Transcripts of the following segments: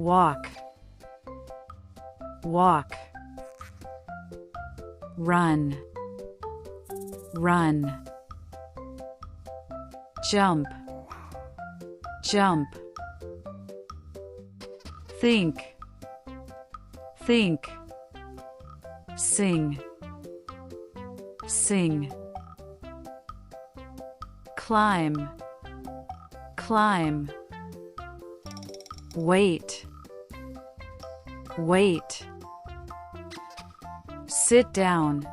walk, walk, run, run, jump, jump, think, think, sing, sing, climb, climb, wait, wait, sit down,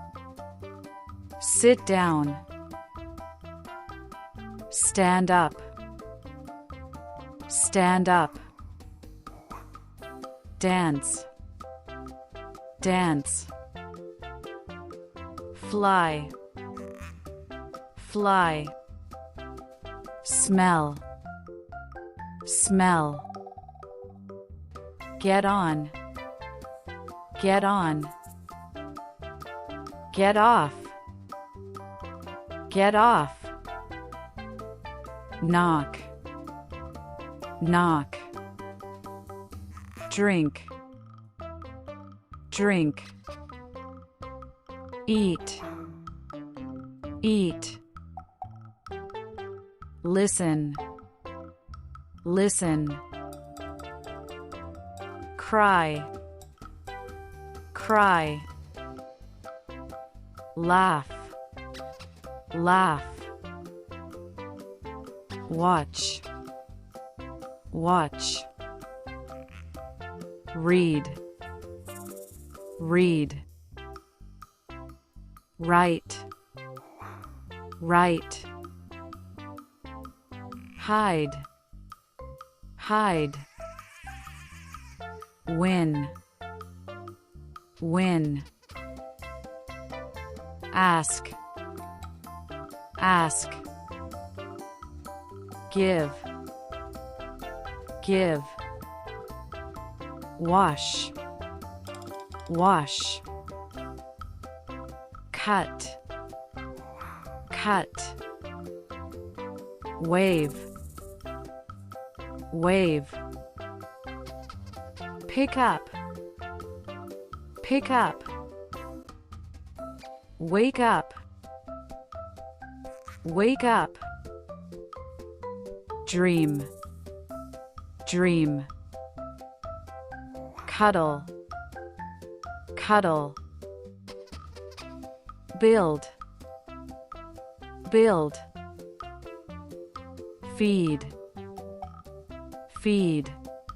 sit down, stand up, stand up, dance, dance, fly, fly, smell, smell, get on, get on, get off, get off, knock, knock, drink, drink, eat, eat, listen, listen, cry, cry, laugh, laugh, watch, watch, read, read, write, write, hide, hide, win, win, ask, ask, give, give, wash, wash, cut, cut, wave, wave, pick up, pick up, wake up, wake up, dream, dream, cuddle, cuddle, build, build, feed, feed,